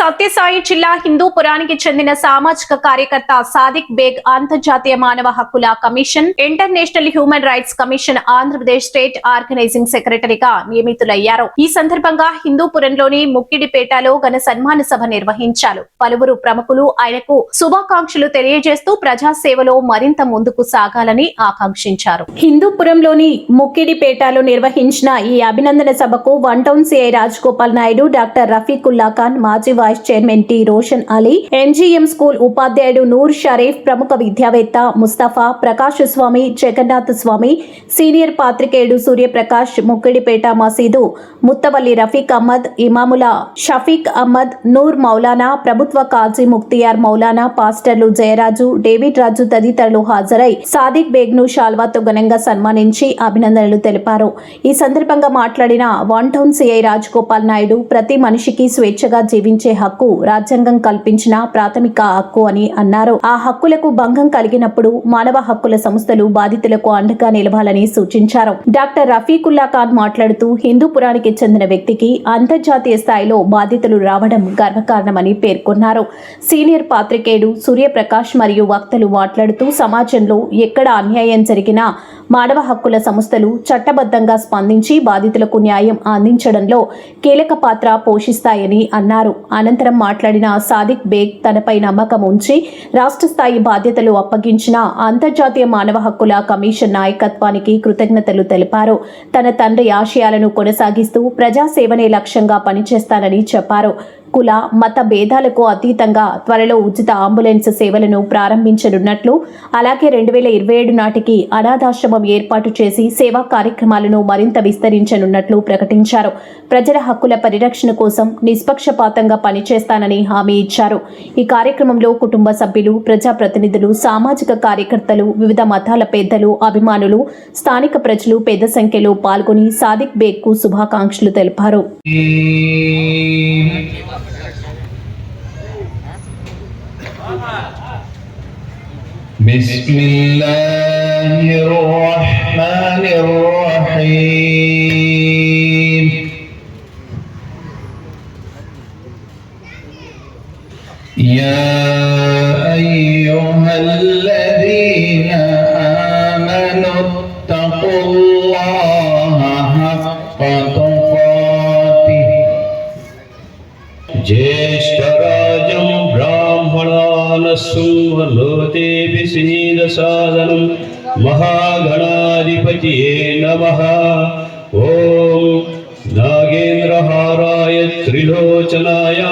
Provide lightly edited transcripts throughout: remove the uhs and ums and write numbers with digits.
సత్యసాయి జిల్లా హిందూపురానికి చెందిన సామాజిక కార్యకర్త సాదిక్ బేగ్ అంతర్జాతీయ మానవ హక్కుల commission, international human rights commission Andhra Pradesh state organising సెక్రటరీగా నియమితులయ్యారు. ఈ సందర్భంగా హిందూపురంలోని ముక్కిడిపేటలో ఘన సన్మాన సభ నిర్వహించారు. పలువురు ప్రముఖులు ఆయనకు శుభాకాంక్షలు తెలియజేస్తూ ప్రజాసేవలో మరింత ముందుకు సాగాలని ఆకాంక్షించారు. హిందూపురంలోని ముక్కిడిపేటలో నిర్వహించిన ఈ అభినందన సభకు one town CI Rajagopal Naidu, doctor Rafiqullah Khan, మాజీ vice chairman T Roshan Ali, MGM school ఉపాధ్యాయుడు నూర్ షరీఫ్, ప్రముఖ విద్యావేత్త ముస్తఫా, ప్రకాష్ స్వామి, జగన్నాథ్ స్వామి, సీనియర్ పాత్రికేయుడు సూర్యప్రకాష్, ముక్కిడిపేట మసీదు ముత్తవల్లి రఫీక్ అహ్మద్, ఇమాముల షఫీక్ అహ్మద్, నూర్ మౌలానా, ప్రభుత్వ కాజీ ముక్తియార్ మౌలానా, పాస్టర్లు జయరాజు, డేవిడ్ రాజు తదితరులు హాజరై సాదిక్ బేగ్ ను షాల్వాతో ఘనంగా సన్మానించి అభినందనలు తెలిపారు. ఈ సందర్భంగా మాట్లాడిన one town CI Rajagopal Naidu, ప్రతి మనిషికి స్వేచ్ఛగా జీవించే హక్కు రాజ్యాంగం కల్పించిన ప్రాథమిక హక్కు అని అన్నారు. ఆ హక్కులకు భంగం కలిగినప్పుడు మానవ హక్కుల సంస్థలు బాధితులకు అండగా నిలవాలని సూచించారు. డాక్టర్ రఫీకుల్లా ఖాన్ మాట్లాడుతూ హిందూపురానికి చెందిన వ్యక్తికి అంతర్జాతీయ స్థాయిలో బాధితులు రావడం గర్వకారణమని పేర్కొన్నారు. సీనియర్ పాత్రికేయుడు సూర్యప్రకాష్ మరియు వక్తలు మాట్లాడుతూ సమాజంలో ఎక్కడ అన్యాయం జరిగినా మానవ హక్కుల సంస్థలు చట్టబద్ధంగా స్పందించి బాధితులకు న్యాయం అందించడంలో కీలక పాత్ర పోషిస్తాయని అన్నారు. అనంతరం మాట్లాడిన సాదిక్ బేగ్ తనపై నమ్మకం ఉంచి రాష్ట్ర స్థాయి బాధ్యతలు అప్పగించిన అంతర్జాతీయ మానవ హక్కుల కమిషన్ నాయకత్వానికి కృతజ్ఞతలు తెలిపారు. తన తండ్రి ఆశయాలను కొనసాగిస్తూ ప్రజాసేవనే లక్ష్యంగా పనిచేస్తానని చెప్పారు. కుల మత భేదాలకు అతీతంగా త్వరలో ఉచిత అంబులెన్స్ సేవలను ప్రారంభించనున్నట్లు, అలాగే 2027 నాటికి అనాథాశ్రమం ఏర్పాటు చేసి సేవా కార్యక్రమాలను మరింత విస్తరించనున్నట్లు ప్రకటించారు. ప్రజల హక్కుల పరిరక్షణ కోసం నిష్పక్షపాతంగా పనిచేస్తానని హామీ ఇచ్చారు. ఈ కార్యక్రమంలో కుటుంబ సభ్యులు, ప్రజాప్రతినిధులు, సామాజిక కార్యకర్తలు, వివిధ మతాల పెద్దలు, అభిమానులు, స్థానిక ప్రజలు పెద్ద సంఖ్యలో పాల్గొని సాదిక్ బేగ్ కు శుభాకాంక్షలు తెలిపారు. बिस्मिल्लाहिर रहमानिर रहीम या अय्युहल्लज़ीना आमनुत्तक़ुल्लाहा हक़्क़ तुक़ातिह ज्येष्ठराजं ब्राह्मणानस्सुमलोते विसीदसादनं महागणाधिपतये नमः। ओम नागेन्द्रहाराय त्रिलोचनाय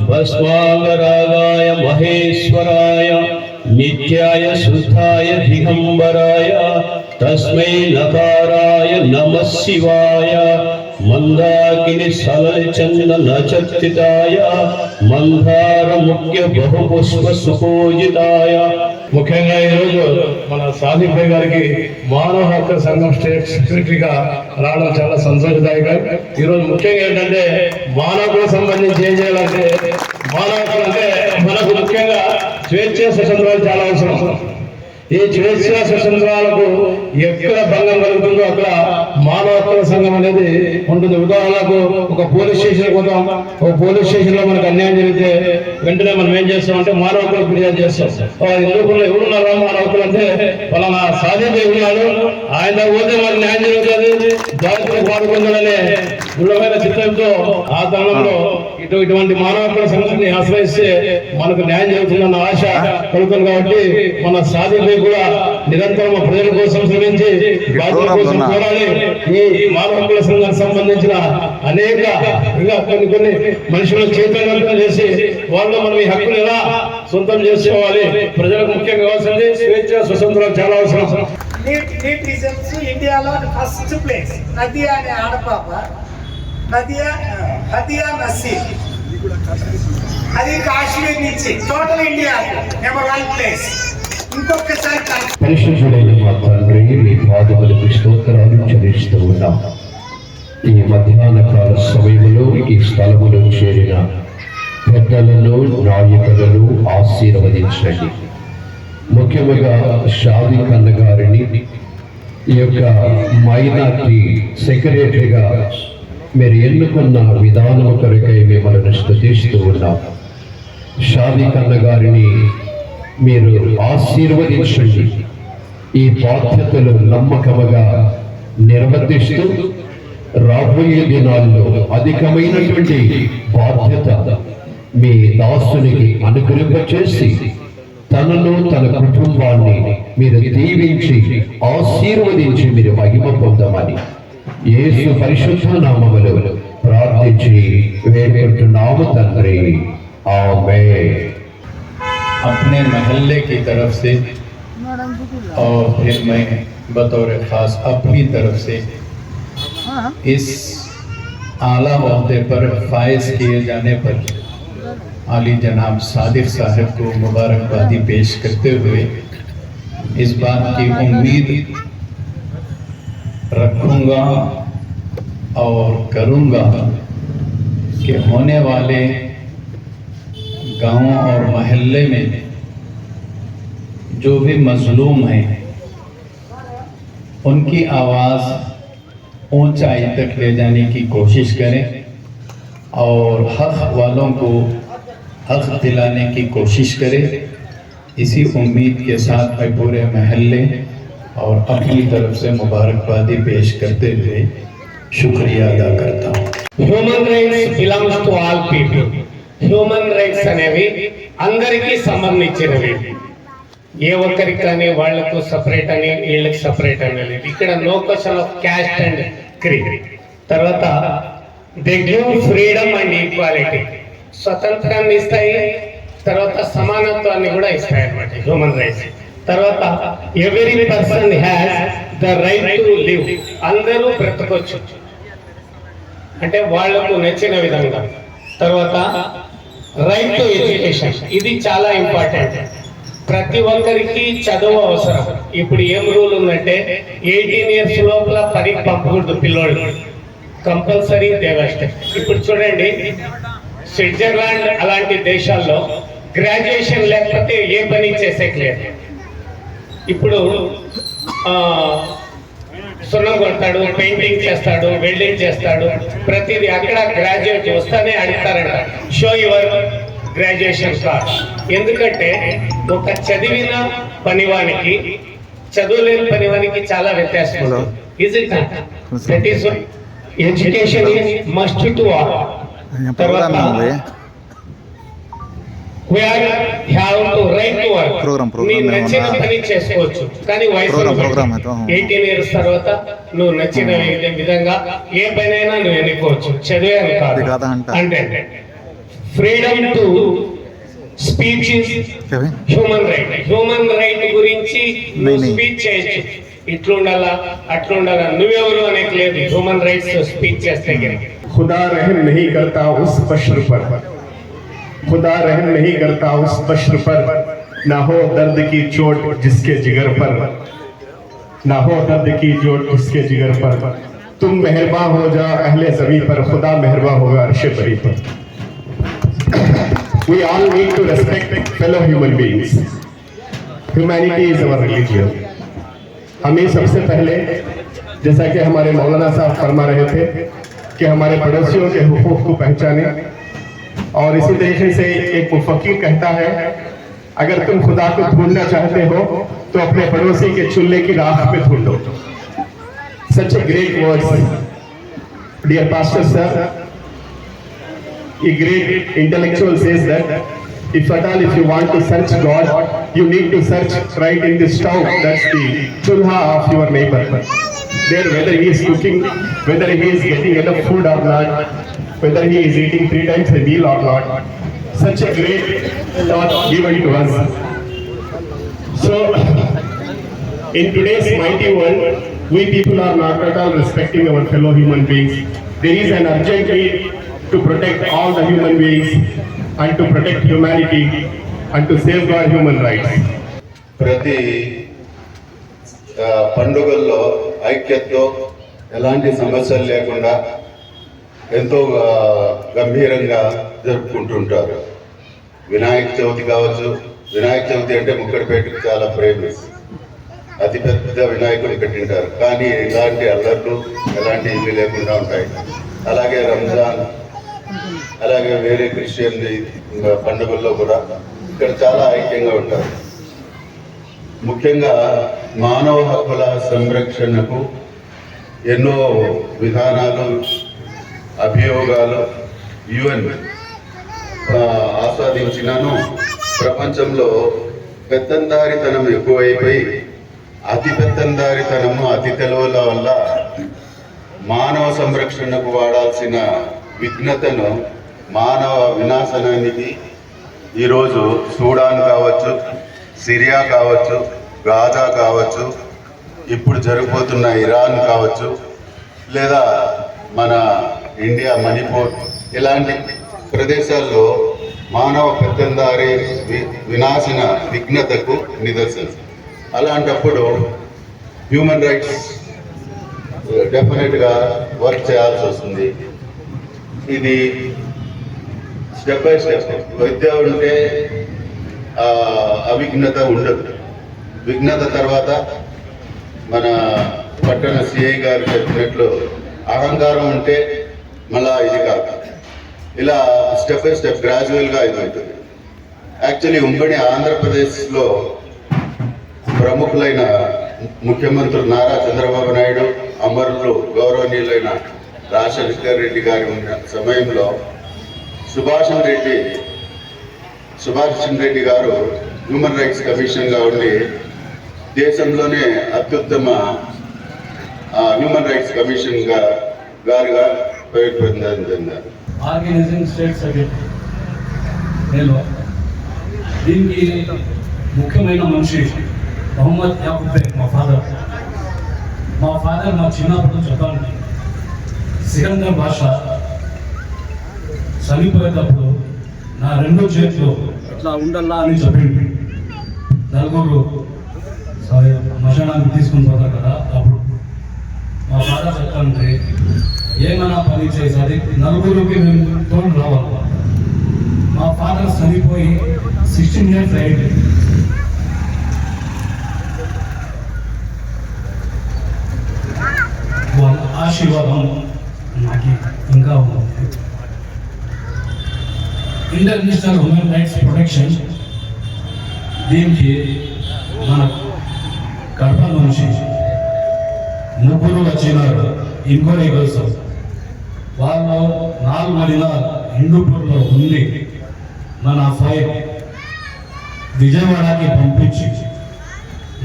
भस्मांगरागाय महेश्वराय नित्याय शुद्धाय दिगंबराय तस्मै नकाराय नमः शिवाय मंदाकिनी सलचंदन चर्चिताय मंदार मुख्य बहुपुष्प सुपूजिताय। ముఖ్యంగా ఈరోజు మన సాదిక్ బేగ్ గారికి మానవ హక్కుల సంఘం స్టేట్ సెక్రటరీగా రావడం చాలా సంతోషదాయకం. ఈరోజు ముఖ్యంగా ఏంటంటే మానవులకు సంబంధించి ఏం చేయాలంటే, మానవ హక్కులు అంటే మనకు ముఖ్యంగా స్వేచ్ఛ స్వతంత్రాలు చాలా అవసరం. ఈ స్వేచ్ఛ స్వతంత్రాలకు ఎక్కడ భంగం కలుగుతుందో అక్కడ మానవ హక్కుల సంఘం అనేది ఉంటుంది. ఉదాహరణకు ఒక పోలీస్ స్టేషన్ పోతాం, ఒక పోలీస్ స్టేషన్ లో మనకు అన్యాయం జరిగితే వెంటనే మనం ఏం చేస్తామంటే మానవ హక్కులకు ఫిర్యాదు చేస్తాం. హిందూపురంలో ఎవరున్నారా మానవ హక్కులు అంటే పలానా సాదిక్ బేగ్ ఉన్నాడు, ఆయన పోతే మనకు న్యాయం జరుగుతుంది, జాగ్రత్తలు పాల్గొందాలనే దృఢమైన చిత్తంతో ఆ తరుణంలో ఇటువంటి మానవ హక్కుల సంఘాన్ని ఆశ్రయిస్తే మనకు న్యాయం జరుగుతుందన్న ఆశ కలుగుతుంది. కాబట్టి మన సాదిక్ బేగ్ కూడా నిరంతరం ప్రజల కోసం శ్రమించి బాధ్యతల కోసం పోరాడి ఈ మానవ హక్కుల సంఘానికి సంబంధించిన అనేక ఇంకా కొన్ని మనుషులను చైతన్యవంతం చేసి వాళ్ళు మనం ఈ హక్కులు ఎలా సొంతం చేసుకోవాలి, ప్రజలకు ముఖ్యంగా కావాల్సింది స్వేచ్ఛ స్వతంత్రం చాలా అవసరం. ఇండియాలో ఫస్ట్ ప్లేస్ నదియా అనే ఆడపాప, హదియా నసీర్, అది కాశ్మీర్ నుంచి టోటల్ ఇండియా నెంబర్ 1 ప్లేస్. పరిశుద్ధుడైన మా తండ్రి, మీ పాదములకు స్తోత్రాలు చెల్లిస్తూ ఉన్నాం. ఈ మధ్యాహ్న కాల సమయంలో ఈ స్థలములో చేరిన పెద్దలను, నాయకులను ఆశీర్వదించండి. ముఖ్యంగా సాదిక్ అన్న గారిని ఈ యొక్క మైనార్టీ సెక్రటరీగా మీరు ఎన్నుకున్న విధానము కొరకై మిమ్మల్ని స్తుతిస్తూ ఉన్నాం. షాదిక్ అన్న గారిని మీరు ఆశీర్వదించండి. ఈ బాధ్యతలు నమ్మకముగా నిర్వర్తిస్తూ రాబోయే దినాల్లో అధికమైనటువంటి బాధ్యత మీ దాసునికి అనుగ్రహింపచేసి తనను తన కుటుంబాన్ని మీరు దీవించి ఆశీర్వదించి మీరు మహిమ పొందమని యేసు పరిశుద్ధ నామములో ప్రార్థించి వేడుకుంటున్నాము తండ్రి. ఆమేన్. अपने महल्ले की तरफ से और फिर मैं बतौर खास अपनी तरफ से इस आला ओहदे पर फायज किए जाने पर आली जनाब सादिक साहब को मुबारकबादी पेश करते हुए इस बात की उम्मीद रखूँगा और करूँगा कि होने वाले गाँव और महल्ले में जो भी मजलूम हैं उनकी आवाज़ ऊंचाई तक ले जाने की कोशिश करें और हक वालों को हक दिलाने की कोशिश करें। इसी उम्मीद के साथ मैं पूरे महल्ले और अपनी तरफ से मुबारकबादी पेश करते हुए शुक्रिया अदा करता हूँ। Human rights belongs to all people. Human rights అనేవి అందరికీ సంబంధించినవి. ఏ ఒక్కరికి కానీ వాళ్లకు సపరేట్ అని వీళ్ళకి సపరేట్ అని లేదు. ఇక్కడ no question of caste and creed. తర్వాత they give freedom and equality, స్వతంత్రాన్ని ఇస్తాయి, తర్వాత సమానత్వాన్ని కూడా ఇస్తాయి అన్నమాట హ్యూమన్ రైట్స్. తర్వాత every person has the right to live, అందరూ బ్రతకొచ్చు అంటే వాళ్లకు నచ్చిన విధంగా. తర్వాత రైట్ టు ఎడ్యుకేషన్, ఇది చాలా ఇంపార్టెంట్. ప్రతి ఒక్కరికి చదువు అవసరం. ఇప్పుడు ఏం రూల్ ఉందంటే 18 years లోపల పనికి పంపకూడదు పిల్లోళ్ళు, కంపల్సరీ దేవస్ట్. ఇప్పుడు చూడండి స్విట్జర్లాండ్ అలాంటి దేశాల్లో గ్రాడ్యుయేషన్ లేకపోతే ఏ పని చేసేయలేదు. ఇప్పుడు సున్నం కొడతాడు, పెయింటింగ్ చేస్తాడు, వెల్డింగ్ చేస్తాడు, ప్రతిదీ అక్కడ గ్రాడ్యుయేట్ వస్తానే అడుగుతారంట షో యువర్ గ్రాడ్యుయేషన్ కార్డ్. ఎందుకంటే ఒక చదివిన పనివానికి చదువులేని పనివానికి చాలా వ్యత్యాసం ఉంది. Is it not? That is education is must to all. తర్వాత we have to right to work. నీ నచ్చిన పని చేసుకోవచ్చు, కానీ వయసు 18 years తర్వాత నువ్వు నచ్చిన విధంగా ఏ పనైనా నువ్వు ఎన్నుకోవచ్చు, చదివే కాదు. అంటే freedom to speech is human right. Human right గురించి నువ్వు స్పీచ్ చేయొచ్చు, ఇట్లుండాలా అట్లుండాలా, నువ్వెవరు అనేది లేదు. హ్యూమన్ రైట్స్ స్పీచ్ చేస్తే खुदा रहम नहीं करता उस बशर पर, खुदा रहम नहीं करता उस बशर पर, ना हो दर्द की चोट जिसके जिगर पर, ना हो दर्द की चोट जिसके जिगर पर, तुम मेहरबान हो जा अहले ज़मी पर, खुदा मेहरबान होगा अर्श बरी पर. We all need to respect fellow human beings. Humanity is our religion. हमें सबसे पहले, जैसा कि हमारे मौलाना साहब फरमा रहे थे, कि हमारे पड़ोसियों के हुकूक को पहचाने. और इसी तरीके से एक मुफक्किर कहता है, अगर तुम खुदा को ढूंढना चाहते हो तो अपने पड़ोसी के चूल्हे की राख पे ढूंढो. Such a great words, dear pastor sir. A great intellectual says that if at all if you want to search God, you need to search right in the stove, that's the chulha of your neighbor. There, whether he is cooking, whether he is getting enough food or not, whether he is eating 3 times a meal or not. Such a great thought given to us. So, in today's mighty world, we people are not at all respecting our fellow human beings. There is an urgent need to protect all the human beings and to protect humanity and to safeguard human rights. ప్రతి పండుగల్లో ఐక్యతతో ఎలాంటి సమస్యలు లేకుండా ఎంతో గంభీరంగా జరుపుకుంటుంటారు. వినాయక చవితి కావచ్చు, వినాయక చవితి అంటే ముక్కడిపేటకు చాలా ఫేమస్, అతిపెద్ద వినాయకుడు పెట్టింటారు. కానీ ఇలాంటి అల్లర్లు ఎలాంటి ఇల్లు లేకుండా ఉంటాయి. అలాగే రంజాన్, అలాగే వేరే క్రిస్టియన్ పండుగల్లో కూడా ఇక్కడ చాలా ఐక్యంగా ఉంటారు. ముఖ్యంగా మానవ హక్కుల సంరక్షణకు ఎన్నో విధానాలు, అభియోగాలు UN ఆస్వాదించినాను. ప్రపంచంలో పెత్తందారితనం ఎక్కువైపోయి అతి పెత్తందారితనము, అతి తెలివుల వల్ల మానవ సంరక్షణకు వాడాల్సిన విఘ్నతను, మానవ వినాశనానికి ఈరోజు సూడాన్ కావచ్చు, సిరియా కావచ్చు, గాజా కావచ్చు, ఇప్పుడు జరిగిపోతున్న ఇరాన్ కావచ్చు, లేదా మన ఇండియా మణిపూర్ ఇలాంటి ప్రదేశాల్లో మానవ పెత్తందారి వినాశన విఘ్నతకు నిదర్శనం. అలాంటప్పుడు హ్యూమన్ రైట్స్ డెఫినెట్గా వర్క్ చేయాల్సి వస్తుంది. ఇది స్టెప్ బై స్టెప్. విద్య ఉంటే అవిఘ్నత ఉండదు. విఘ్నత తర్వాత మన పట్టణ సిఐ గారు చెప్పినట్లు అహంకారం ఉంటే మళ్ళా ఇది కాదు. ఇలా స్టెప్ బై స్టెప్ గ్రాడ్యువల్గా ఇది అవుతుంది. యాక్చువల్లీ ఉమ్మడి ఆంధ్రప్రదేశ్లో ప్రముఖులైన ముఖ్యమంత్రులు నారా చంద్రబాబు నాయుడు, అమరులు గౌరవనీయులైన రాజశేఖర్ రెడ్డి గారి ఉన్న సమయంలో సుభాష్ రెడ్డి గారు హ్యూమన్ రైట్స్ కమిషన్గా ఉండి దేశంలోనే అత్యుత్తమ హ్యూమన్ రైట్స్ కమిషన్ గారుగా పేరు పొందారు. ఆర్గనైజింగ్ స్టేట్ సెక్రటరీ నేను. దీనికి ముఖ్యమైన మనిషి మొహమ్మద్ యాకూబ్ బేగ్, మా ఫాదర్. మా చిన్నప్పుడు చెప్పాలి, సికందర్ భాష చనిపోయేటప్పుడు నా 2 చేతులు ఇట్లా ఉండల్లా అని చెప్పింది. నలుగురు మశానానికి తీసుకుని పోతారు కదా, అప్పుడు మా ఫాదర్ చెప్తానంటే ఏమైనా పని చేసేది నలుగురికి మేము తోడు రావాలి. మా ఫాదర్ చనిపోయి 16 years అయింది. వాళ్ళ ఆశీర్వాదం నాకు ఇంకా ఉంది. ఇంటర్నేషనల్ హ్యూమన్ రైట్స్ ప్రొటెక్షన్, దీనికి మన కడప నుంచి 3 వచ్చినారు ఇంక్వైరీ కోసం. వాళ్ళు 4 నెలల హిందూపూర్లో ఉండి మన ఫైల్ విజయవాడకి పంపించి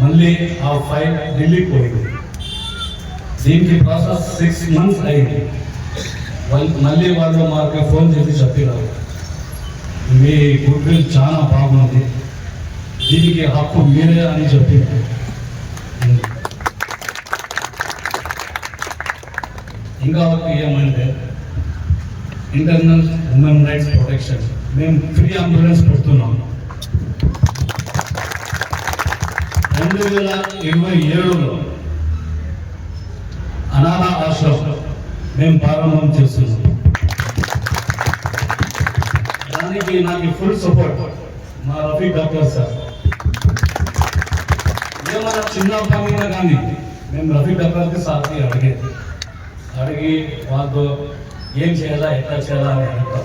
మళ్ళీ ఆ ఫైల్ ఢిల్లీకి పోయింది. దీనికి ప్రాసెస్ 6 months అయింది. మళ్ళీ వాళ్ళు మాకు ఫోన్ చేసి చెప్పినారు, మీ గుడ్ విల్ చాలా బాగుంది, దీనికి హక్కు మీరే అని చెప్పినారు. ఇంకా ఏమంటే ఇంటర్నల్ హ్యూమన్ రైట్స్ ప్రొటెక్షన్ మేము ఫ్రీ అంబులెన్స్ పెడుతున్నాం. 2027లో అనాథ ఆశ్రమం మేము ప్రారంభం చేస్తున్నాం. దానికి నాకు ఫుల్ సపోర్ట్ మా రఫీ డాక్టర్ సార్. ఏమైనా చిన్న పని కానీ మేము రఫీ డాక్టర్కి సార్కి అడిగి వాళ్ళతో ఏం చేయాలా, ఎట్లా చేయాలా అని అడుగుతాం.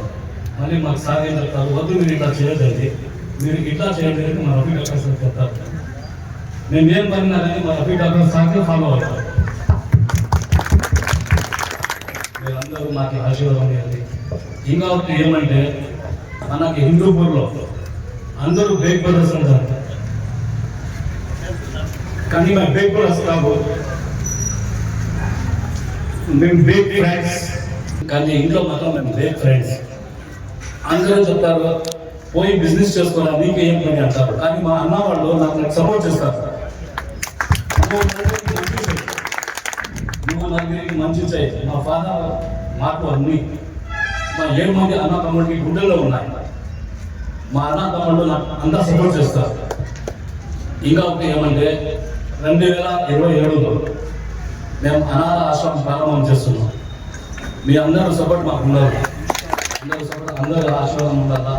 మళ్ళీ మాకు సార్ ఏం చెప్తారు, వద్దు మీరు ఇట్లా చేయదండి, మీరు ఇట్లా చేయండి అని మా రఫీ డాక్టర్ సార్ చెప్తారు. మేము ఏం పడినా కానీ మా రఫీ డాక్టర్ సార్కి ఫాలో అవుతాం. మీరందరూ మాకు ఆశీర్వాదం చేయాలి. ఇంకా ఒకటి ఏమంటే మనకి హిందూపూర్లో అందరూ బేగ్ బ్రదర్స్ అంటారు, కానీ మేము బేగ్ బ్రదర్స్ కాదు, మేము బేగ్ ఫ్రెండ్స్. కానీ ఇంట్లో మాత్రం మేము బేగ్ ఫ్రెండ్స్. అందరూ చెప్తారు పోయి బిజినెస్ చేసుకోరా, మీకు ఏం పని అంటారు. కానీ మా అన్న వాళ్ళు నాకు సపోర్ట్ చేస్తారు. నువ్వు నలుగురికి మంచి చేయి. మా ఫాదర్ మాకు అన్ని మా 7 మంది అన్న తమ్ముడికి గుండెల్లో ఉన్నాయి. మా అన్న తమ్ముళ్ళు నాకు అంతా సపోర్ట్ చేస్తారు. ఇంకా ఒకటి ఏమంటే 2027లో మేము అనాథ ఆశ్రమం ప్రారంభం చేస్తున్నాం. మీ అందరూ సపోర్ట్ మాకు ఉండాలి. అందరూ సపోర్ట్, అందరూ ఆశీర్వాదం ఉండాలా.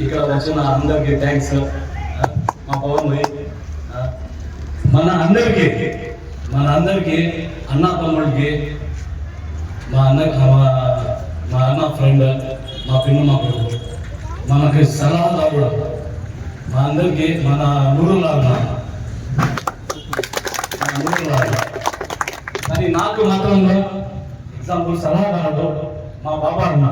ఇక్కడ వచ్చిన అందరికీ థ్యాంక్స్. మా పవన్ భాయ్, మన అందరికీ అన్న తమ్ముడికి మా అన్న ఫ్రెండ్, మా పిన్ను మా కొడుకు, మనకి సలహాదారుడు, మా అందరికీ మన నూరులాగా కానీ నాకు మాత్రం ఎగ్జాంపుల్ సలహాదారుడు మా బాబా అన్న.